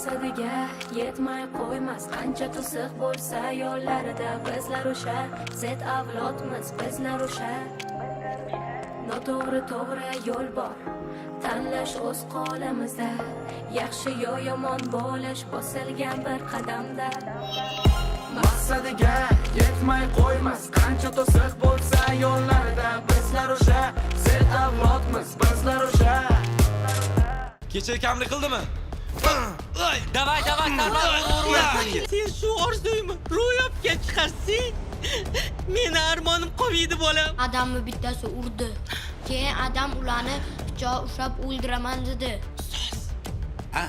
maqsadiga yetmay qo'ymas qancha to'siq bo'lsa yo'llarida bizlar o'sha zet avlodmiz bizlar o'sha noto'g'ri to'g'ri yo'l bor tanlash o'z qo'limizda yaxshi yo yomon bo'lish bosilgan bir qadamda maqsadiga yetmay qo'ymas qancha to'siq bo'lsa yo'llarida bizlar o'sha zet avlodmiz bizlar o'sha kecha kamlik qildimi? Davay, Sen shu orzuymi ro'yobga chiqarsin. Meni armonim qoviydi bolam. Adamni bittasi urdi. Keyin adam ularni pichoq ushlab o'ldiraman dedi. Ha?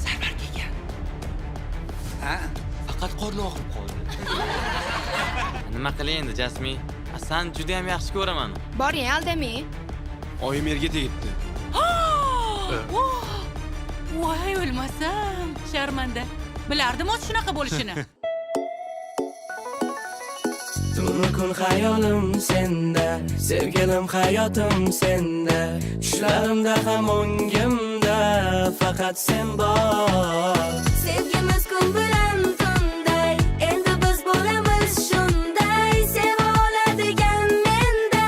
Sarvar kelgan. Ha? Faqat qorni og'rib qoldi. Nima qilay endi, Jasmin? Sen juda ham yaxshi ko'raman. Boring, aldamang. Oyim yerga tegibdi. Voy, o'lmasam, sharmanda. Bilardim o'z shunaqa bo'lishini. Tunu kun hayolim senda, sevgilim hayotim senda, tushlarimda ham o'ngimda faqat sen bor. Sevgimiz kun bilan tunday, endi biz bo'lamiz shunday, seva oladigan menda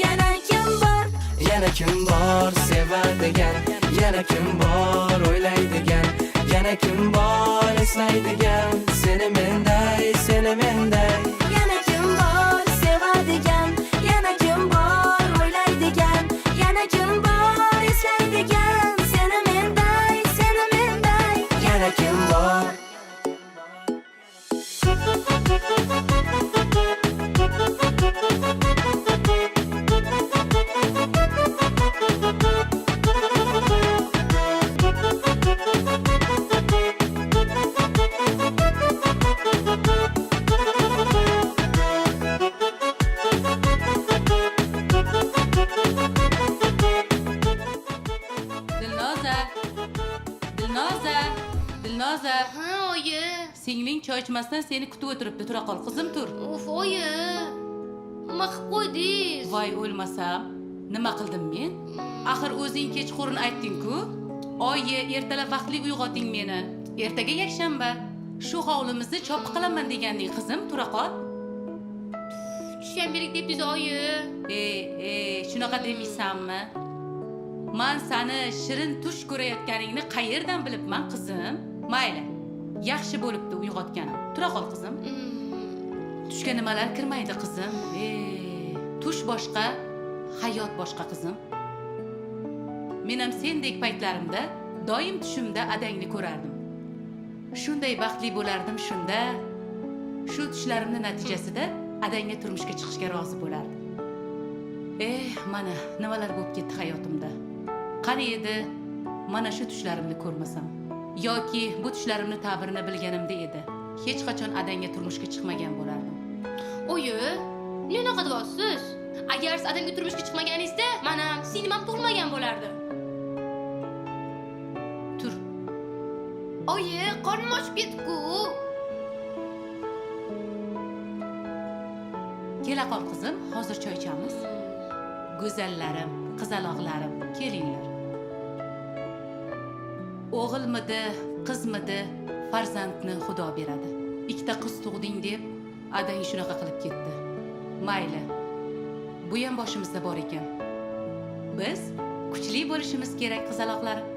yana kim bor? Yana kim bor sevadigan, yana kim bor o'ylaydigan, yana kim bor eslaydigan, seni menday, seni menday. Yana kim bor sevadigan, yana kim bor o'ylaydigan, yana kim bor eslaydigan, seni menday, seni menday. Yana kim bor? Dilnoza. Ha, oyi. Singling choy ichmasdan seni kutib o'tiribdi. Tura qol, qizim, tur. Uf, oyi. Nima qilib qo'ydingiz? Voy, o'lmasam, nima qildim men? Axir o'zing kechqurun aytding-ku. Oyi, ertalab vaqtli uyg'oting meni. Ertaga yakshanba. Shu hovlimizni chop qilaman deganding, qizim, tura qol. Tushanbelik debdingiz, oyi. Shunaqa demaysanmi? Men seni shirin tush ko'rayotganingni qayerdan bilibman, qizim? Mayli. Yaxshi bo'libdi uyg'otganim. Tura qol, qizim. Tushga nimalar kirmaydi, qizim? Tush boshqa, hayot boshqa, qizim. Men ham sendek paytlarimda doim tushimda adangni ko'rardim. Shunday baxtli bo'lardim shunda. Shu tushlarimning natijasida adangga turmushga chiqishga rozi bo'lardim. Mana nimalar bo'lib ketdi hayotimda. Qani edi mana shu tushlarimni ko'rmasam yoki bu tushlarimni ta'birini bilganimda edi, hech qachon adangga turmushga chiqmagan bo'lardim. Oyi, nima qilyapsiz? Agar siz adamga turmushga chiqmaganingizda, men ham singlim ham tug'ilmagan bo'lardim. Tur. Oyi, qornim ochib ketdi-ku. Kela qol, qizim, hozir choy ichamiz. Go'zallarim, qizaloqlarim, kelinglar. O'g'ilmidi, qizmidi, farzandni Xudo beradi. Ikkita qiz tug'ding deb adang shunaqa qilib ketdi. Mayli. Bu ham boshimizda bor ekan. Biz kuchli bo'lishimiz kerak, qizaloqlarim.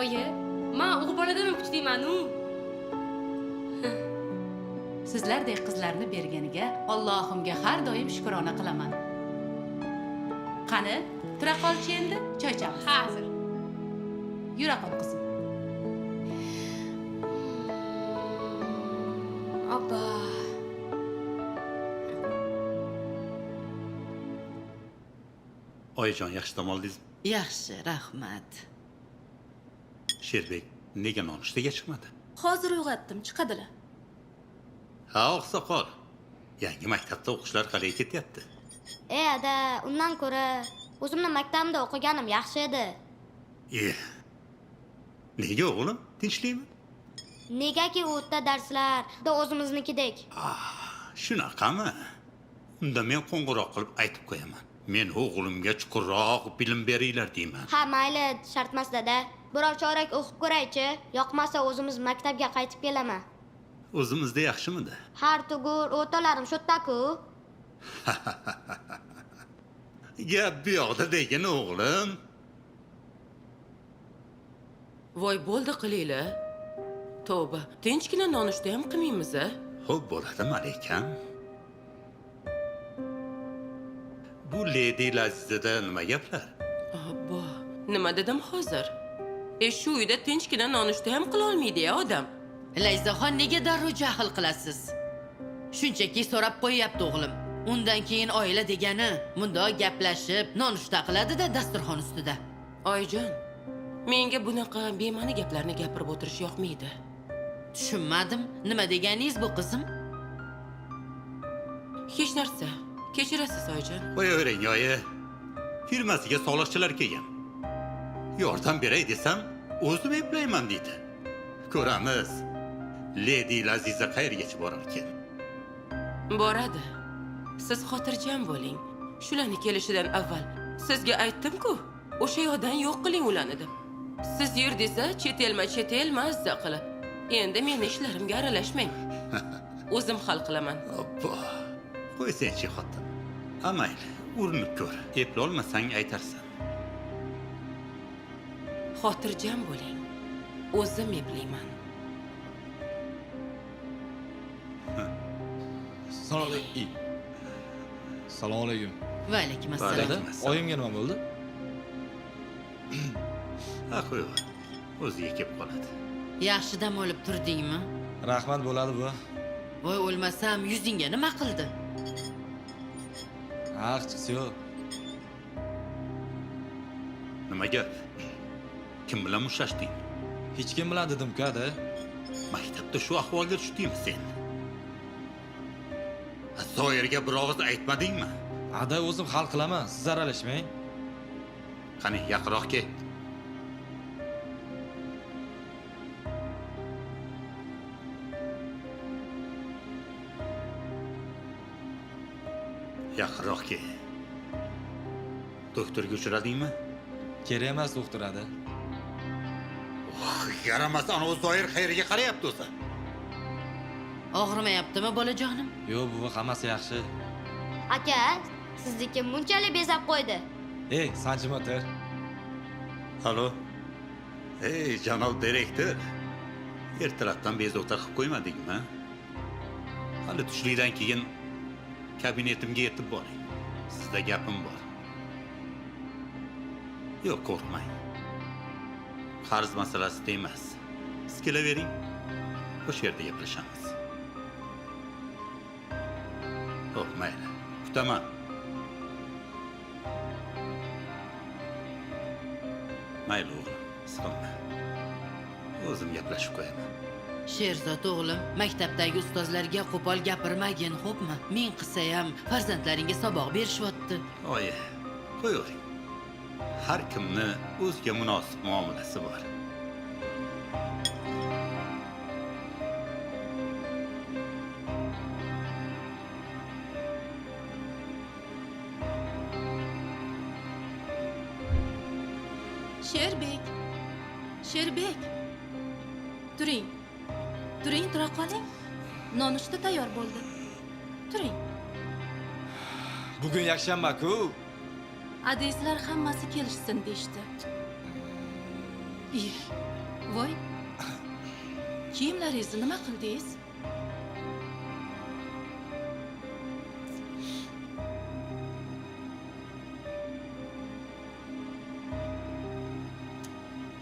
Oyi, men o'g'il boladan kuchliman-ku. Sizlardek qizlarni berganiga Allohimga har doim shukrona qilaman. Qani, tura qolchi endi, choy ichamiz. Hozir. Yura qol, qizim. Abba. Oyijon, yaxshi dam oldingizmi? Yaxshi, rahmat. Sherbek nega nonushtaga chiqmadi? Hozir uyg'otdim, chiqadilar. Ha, oqsoqol. Yangi maktabda o'qishlar qalay ketyapti? Ada, undan ko'ra o'zimning maktabimda o'qiganim yaxshi edi. Nega o'g'lim? Tinchlikmi? Negaki u yerda darslarda o'zimiznikidek. Shunaqami? Unda men qo'ng'iroq qilib aytib qo'yaman. Men o'g'limga chuqurroq bilim beringlar deyman. Ha, mayli, shart emas dada. Biror chorak o'qib ko'raychi. Yoqmasa o'zimiz maktabga qaytib kelaman. O'zimizda yaxshimidi? Har tugur o'talarim sho'ttaku. Gap bu yoqda degin o'g'lim. Voy bo'ldi qilinglar. Tavba, tinchgina nonushta ham qilmaymiz-a? Xo'p bo'ladi, Malikam. Bu Lady Lazizada nima gaplar? Abbo, nima dedim hozir? Shu uyda tinchgina nonushta ham qila olmaydi-ya odam. Layzaxon, nega darrov jahl qilasiz? Shunchaki so'rab qo'yyapti o'g'lim. Undan keyin oila degani mundoq gaplashib, nonushta qiladi-da dasturxon ustida. Oyijon, menga bunaqa bema'ni gaplarni gapirib o'tirish yoqmaydi. Tushunmadim. Nima deganingiz bu qizim? Hech narsa. Kechirasiz oyijon. Qo'yavering, oyi. Firmasiga soliqchilar kelgan. Yordam beray desam, o'zim eplayman deydi. Ko'ramiz. Lady Laziza qayergacha borarkan? Boradi. Siz xotirjam bo'ling. Shularni kelishidan avval sizga aytdim-ku, o'sha yoqdan yo'q qiling ularni deb. Siz yur desa, chet el mazza qilib. Endi meni ishlarimga aralashmang. O'zim hal qilaman. Obbo. Qo'ysangchi xotin. Amayli, urinib ko'r. Eplolmasang aytarsan. Xotirjam bo'ling. O'zim eplayman. Assalomu alaykum. Va alaykum assalom. Alaykum assalom. Oyimga nima bo'ldi? Ha, qo'y. O'ziga kelib qoladi. Yaxshi dam olib turdingmi? Rahmat bo'ladi bu. Voy, o'lmasam yuzingga nima qildi? Haqchisi yo'q. Nima gap? Kim bilan mushlashding? Hech kim bilan dedim-ku-da. Maktabda shu ahvolga tushdingmi sen? Zoirga bir og'iz aytmadingmi? Ada o'zim hal qilaman, siz aralashmang. Qani, yaqinroq kel. Yaqinroq kel. Doktorga uchradingmi? Kerak emas doktor ada. Yaramas, ana Zoir qayerga qarayapti o'zi? Og'rimayaptimi bolajonim? Yo'q, buvi hammasi yaxshi. Aka, sizniki bunchalik bezab qo'ydi. Ey, sanchim o'tir. Alo. Ey, janob direktor. Ertalabdan bezovta qilib qo'ymadingmi? Hali tushlikdan keyin kabinetimga yetib boring. Sizda gapim bor. Yo'q, qo'rqmang. Qarz masalasida emas. Siz kelavering. O'sha yerda gaplashamiz. Xo'p, mayli. Kutaman. Mayli o'g'lim, siqilma. O'zim gaplashib qo'yaman. Sherzod o'g'lim, maktabdagi ustozlarga qo'pol gapirmagin, xo'pmi? Men qilsa ham farzandlaringga saboq berishyapti. Oyi, qo'yavering. Har kimni o'ziga munosib muomalasi bor. Sherbek. Turing. Turing, tura qoling. Nonushta tayyor bo'ldi. Turing. Bugun yakshanba-ku. Adreslar hammasi kelishsin deyshti. Voy. Kiyimlaringizni nima qildingiz?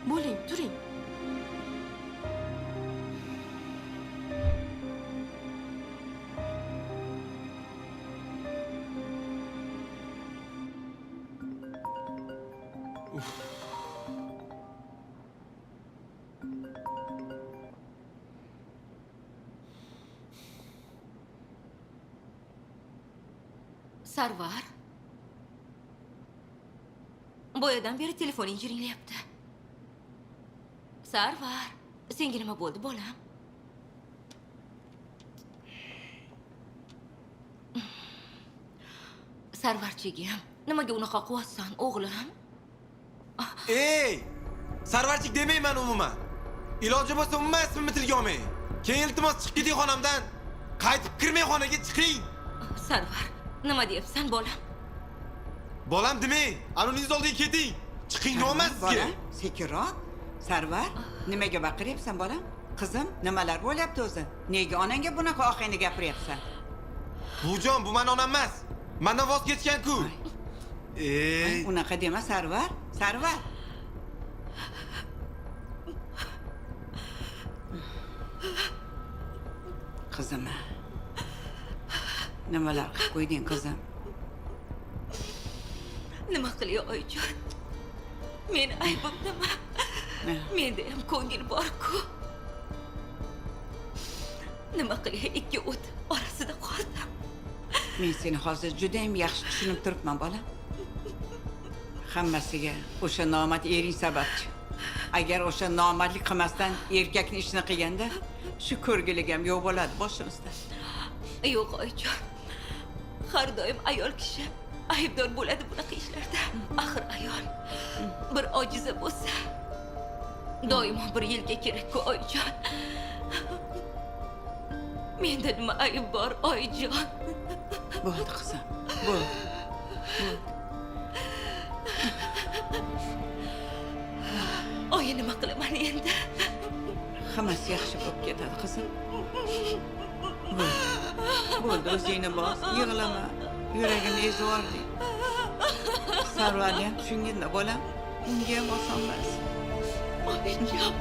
Bo'ling, turing. Sarvar. Boyadan beri telefoning jiringlayapti. Sarvar, senga nima bo'ldi, bolam? Sarvarchigim, Nimaga unaqa qilyapsan, o'g'lim? Ey! Sarvarchik demayman umuman. Iloji bo'lsa umuman ismimni tilga olmang. Keyin iltimos chiqib keting xonamdan. Qaytib kirmay xonaga chiqing. Sarvar, nima deyapsan, bolam? Bolam demang, anoningiz oldiga keting. Chiqing deyapman sizga. Sekinroq. Sarvar, nimaga baqiryapsan bolam? Qizim, nimalar bo'lyapti o'zi? Nega onangga bunaqa ohangda gapiryapsan? Bujon, bu men onam emas. Mendan voz kechgan-ku. Unaqa dema Sarvar. Sarvar. Qizim. Nimalar qilib qo'yding qizim? Nima qilay, oyijon? Meni aybim nima? Menda ham ko'ngil bor-ku. Nima qilay, ikki o't orasida qoldim. Men seni hozir juda ham yaxshi tushunib turibman bolam. Hammasiga o'sha nomard ering sababchi. Agar o'sha nomardlik qilmasdan erkakning ishini qilganda, shu ko'rgilik ham yo'q bo'ladi boshimizda. Yo'q, oyijon. Har doim ayol kishi aybdor bo'ladi bunaqa ishlarda. Axir ayol bir ojiza bo'lsa, doimo bir yilga kerak-ku, oyijon. Menda nima ayb bor, oyijon? Bo'ldi qizim. Bo'ldi. Oyi, nima qilaman endi? Hammasi yaxshi bo'lib ketadi qizim. Bo'ldi, o'zingni bos, yig'lama. Yuragini ezib yubording. Sarvarni ham tushunganda bolam, unga ham oson emas. Oyijon.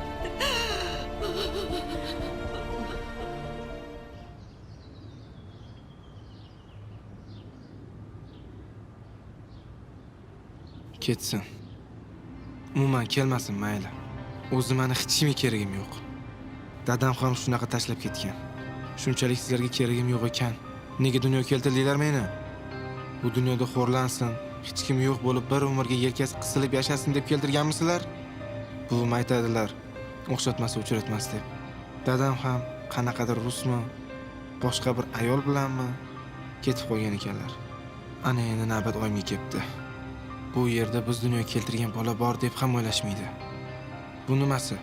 Ketsin. Umuman kelmasin, mayli. O'zi meni hech kimga keragim yo'q. Dadam ham shunaqa tashlab ketgan. Shunchalik sizlarga keragim yo'q ekan. Nega dunyoga keltirdinglar meni? Bu dunyoda xo'rlansin, hech kim yo'q bo'lib bir umrga yelkasi qisilib yashasin deb keltirganmisizlar? Buvim aytadilar, o'xshatmasa uchratmas deb. Dadam ham qanaqadir rusmi, boshqa bir ayol bilanmi ketib qo'ygan ekanlar. Ana endi navbat oyimga kelibdi. Bu yerda biz dunyoga keltirgan bola bor deb ham o'ylashmaydi. Bu nimasi?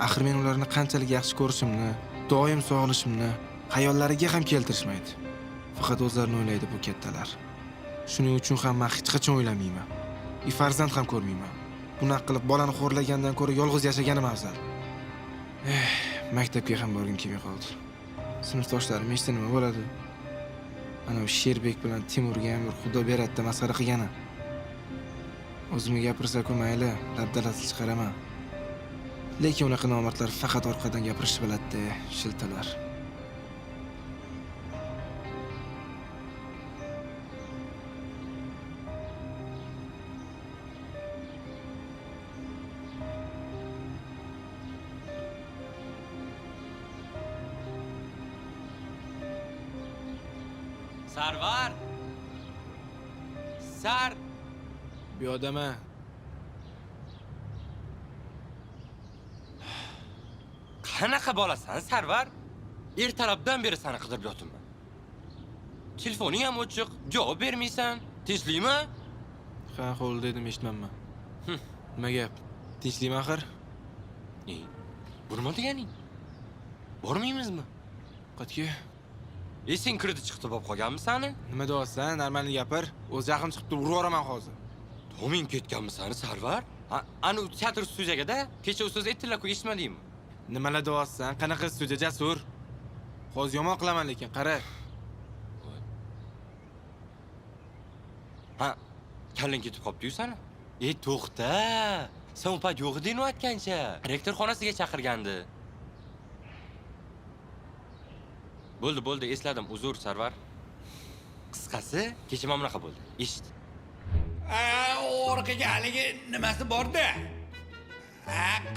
Axir men ularni qanchalik yaxshi ko'rishimni, doim sog'lishimni xayollariga ham keltirishmaydi. Faqat o'zlarini o'ylaydi bu kattalar. Shuning uchun ham men hech qachon o'ylamayman. Farzand ham ko'rmayman. Bunaqa qilib bolani xo'rlagandan ko'ra yolg'iz yashaganim afzal. Maktabga ham borgim kelmay qoldi. Sinfdoshlarim eshitsa nima bo'ladi? Ana o'sha Sherbek bilan Timurga ham xudo beradda masxara qilgani. O'zimga gapirsa-ku mayli, dabdalasi chiqaraman. Lekin unaqa nomardlar faqat orqadan gapirishni biladi, shiltalar. Sarvar. Bu odama Qanaqa bolasan, Sarvar? Ertalabdan beri seni qidirib yotibman. Telefoning ham o'chiq, javob bermaysan. Tinchlikmi? Ha, qo'l dedim, eshitmayman. Nima gap? Tinchlikmi axir? Bu nima deganing? Bormaymizmi? Qayerga? Esing kirdi chiqdi bo'lib qolganmisani? Nima deyapsan? Normalni gapir. O'z jahlim chiqib turib uraman hozir. Toming ketganmisani, Sarvar? Ana u teatr studiyagada kecha ustoz aytdilar-ku, eshitmadingmi? Nimalar deyapsan? Qanaqa studiya, Jasur? Hozir yomon qilaman lekin, qara. Ha, kallang ketib qopti-yu seni. To'xta. Sen u payt yo'q eding aytgancha. Rektor xonasiga chaqirgandi. Bo'ldi, esladim. Uzr, Sarvar. Qisqasi, kecha mana bunaqa bo'ldi. Eshit. Orqaga haligi nimasi bor-da?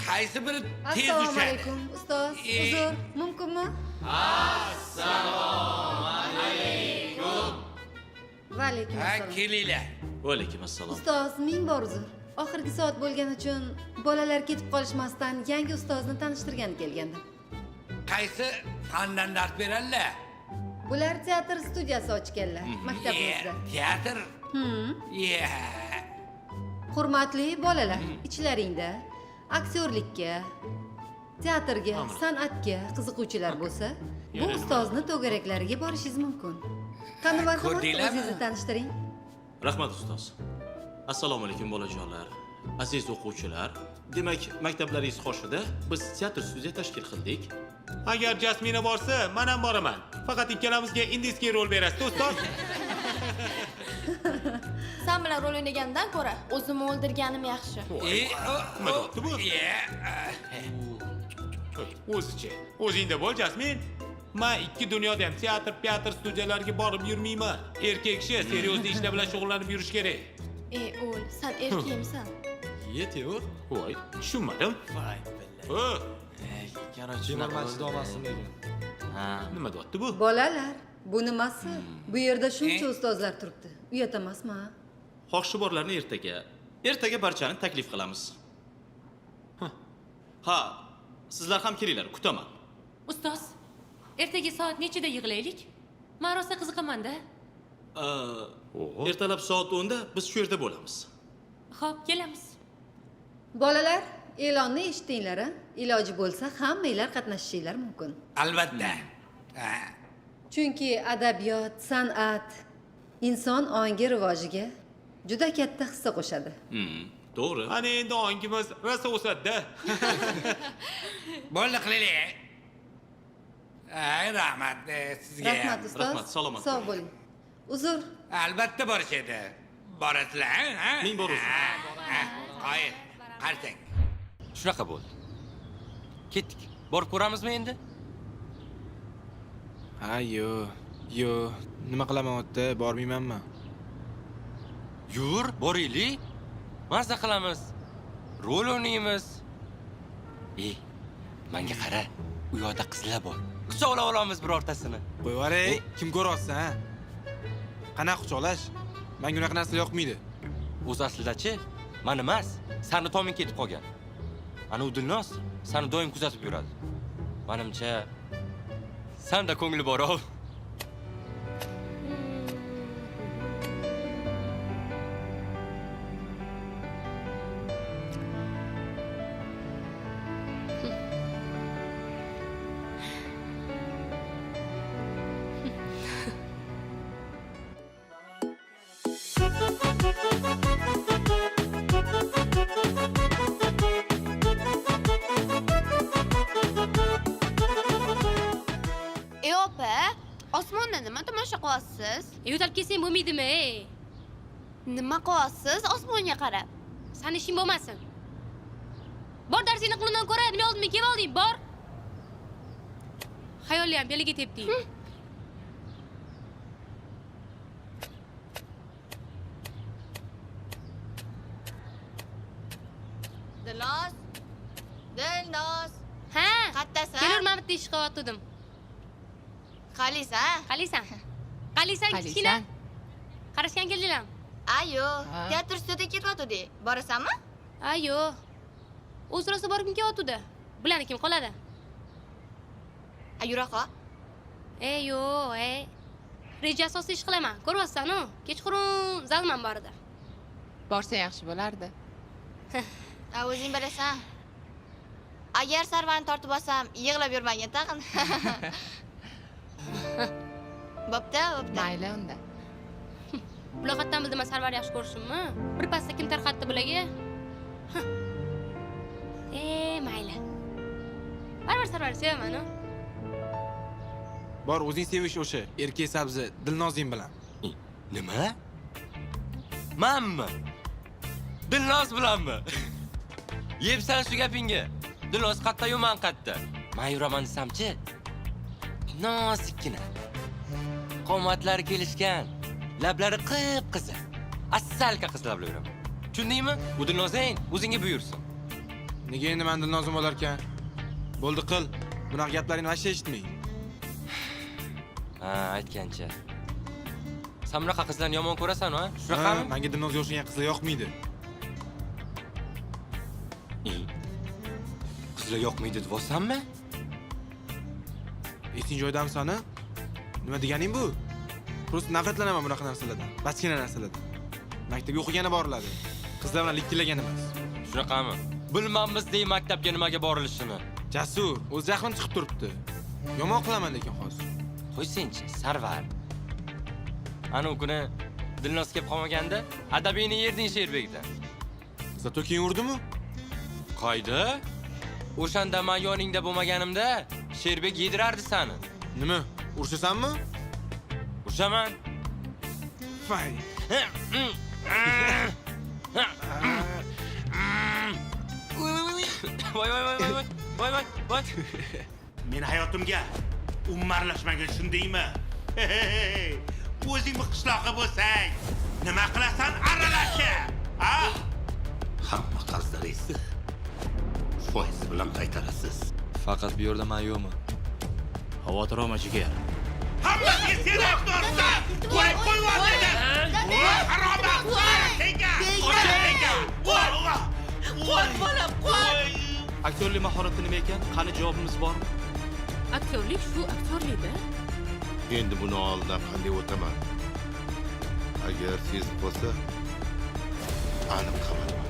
Qaysi biri tez Assalomu uchadi? alaykum, ustoz. Uzr, mumkinmi? Assalomu alaykum. Va alaykum assalom. Kelinglar. Va alaykum assalom. Ustoz, ming bor uzr. Oxirgi soat bo'lgani uchun bolalar ketib qolishmasdan yangi ustozni tanishtirgani kelgandim. Qaysi fandan dars beradilar? Bular teatr studiyasi ochganlar maktabimizda. Teatr Hurmatli bolalar, ichlaringda aktyorlikka, teatrga, san'atga qiziquvchilar bo'lsa, bu ustozni to'garaklariga borishingiz mumkin. Qani marhamat, o'zingizni tanishtiring. Rahmat ustoz. Assalomu alaykum bolajonlar. Aziz o'quvchilar, demak, maktablaringiz qoshida biz teatr studiya tashkil qildik. Agar Jasmina borsa, men ham boraman. Faqat ikkalamizga indiyskiy rol berasiz, ustoz. Sen bilan rol o'ynagandan ko'ra o'zimni o'ldirganim yaxshi. Nima bo'pti bu? O'zichi. O'zingda bo'l, Jasmin. Men ikki dunyoda ham teatr studiyalariga borib yurmayman. Erkak kishi seriozli ishlar bilan shug'ullanib yurish kerak. O'l, sen erkakmisan? Yeteyor. Voy, tushunmadim. Voy O, Temirmanchi domasini degan. Ha, nima deyapti bu? Bolalar, bu nimasi? Bu yerda shuncha ustozlar turibdi. Uyat emasmi? xohishi borlarni ertaga barchani taklif qilamiz. Ha, sizlar ham kelinglar, kutaman. Ustoz, ertaga soat nechida yig'laylik? Men rosa qiziqaman-da. Ertalab soat 10 da biz shu yerda bo'lamiz. Xo'p, kelamiz. Bolalar, e'lonni eshitdinglar, a? Iloji bo'lsa hammanglar qatnashishinglar mumkin. Albatta. Chunki adabiyot, san'at inson ongi rivojiga juda katta hissa qo'shadi. To'g'ri. Ana endi ongimiz rosa o'sadi-da. Bo'ldi, qilaylik. Rahmat sizga. Rahmat ustoz. Rahmat, salomat Sog' bo'ling. Uzr. Albatta borishadi. Borasizlar, ha? Ming bor uzr. Qoyil, qarsang. Shunaqa bo'ldi. Ketdik. Borib ko'ramizmi endi? Ha, yo. Nima qilaman o'tda? Bormaymanmi? Yur, boraylik. Mazza qilamiz. Rol o'ynaymiz. Menga qara. U yoqda qizlar bor. Quchoqlab olamiz birortasini. Qo'yvoray, kim ko'ryapsan, ha? Qanaqa quchoqlash? Menga unaqa narsa yoqmaydi. O'z aslida-chi, men emas, sani toming ketib qolgan. Ana u Dilnoz sani doim kuzatib yuradi. Menimcha, sanda ko'ngli bor-ov. Opa, osmonda nima tomosha qilyapsiz? Yo'talib kelsang bo'lmaydimi? Nima qilyapsiz osmonga qarab? Sani ishing bo'lmasin. Bor darsingni qilundan ko'ra, nima oldimga kelib olding, bor. Xayolli ham beliga tepding. Dilnoz. Ha? Qayerdasan? Kelurman bitta ish qilyotdim. Qalisan? Qalisan kichkina. Qarashgan keldinglar. Ayo, teatr studiyaga ketyapti. Borasanmi? Ayo. O'z rosa borib kelyapti. Bularni kim qoladi? Yuraqa. Yo'q, reja asosiy ish qilaman. Ko'ryapsan-ku, kechqurun zalman bor edi. Borsa yaxshi bo'lardi. O'zing bilasan. Agar sarvani tortib olsam, yig'lab yurmagin tag'in. Bo'pti. Mayli unda. Buloqatdan bildim men sarvar yaxshi ko'rishimmi? Bir pasda kim tarqatdi bularga? Mayli. Baribir sarvar sevaman-ku. Bor, o'zing sevish o'sha erkak sabzi Dilnozing bilan. Nima? Menmi? Dilnoz bilanmi? Yebsan shu gapingga. Dilnoz qatta-yu men qatta. Men yuraman desamchi, nozikkina. Qomatlari kelishgan, lablari qip-qizil. Asalka qizlar bilan yuraman. Tushundingmi? Bu Dilnozing o'zingga buyursin. Nega endi men Dilnozim bo'larkan? Bo'ldi qil. Bunaqa gaplaringni hech eshitmay. Ha, aytgancha. Sen bunaqa qizlarni yomon ko'rasan-ku, ha? Shunaqami? Menga Dilnozga o'xshagan qizlar yoqmaydi. Qizlar yoqmaydi deb-olsanmi? Esing joydamsan-a? Nima deganing bu? Prosta nafratlanaman bunaqa narsalardan. Bachkina narsalardan. Maktabga o'qigani boriladi. Qizlar bilan likkillagan emas. Shunaqami? Bilmamiz dey maktabga nimaga borilishini. Jasur, o'zi jahlim chiqib turibdi. Yomon qilaman lekin hozir. Qo'ysinchi, Sarvar. Ana u kuni Dilnoz kelib qolmaganda, adabiyni yerding Sherbekdan. Zato keyin urdimi? Qayda? O'shanda men yoningda bo'lmaganimda, Sherbek yedirardi seni. Nima? Urshasanmi? Urshaman. Fay. Voy voy voy voy voy voy voy. Men hayotimga umarlashmagan shundaymi? O'zing qishloqqa bo'lsang, nima qilasan aralashib? Ha? Hamma qarzlaringizni foiz bilan qaytarasiz. Faqat bu yerda men yo'qman. Xavotir olma jigar. Hammasiga sen aybdorsan. Qo'y qo'yvordi. Voy haroba, qo'y senga. Qo'y bolam, qo'y. Aktyorlik mahorati nima ekan? Qani javobimiz bormi? Aktyorlik shu aktyorlikda. Endi buni oldidan qanday o'taman? Agar sezib bo'lsa, aniq qamaman.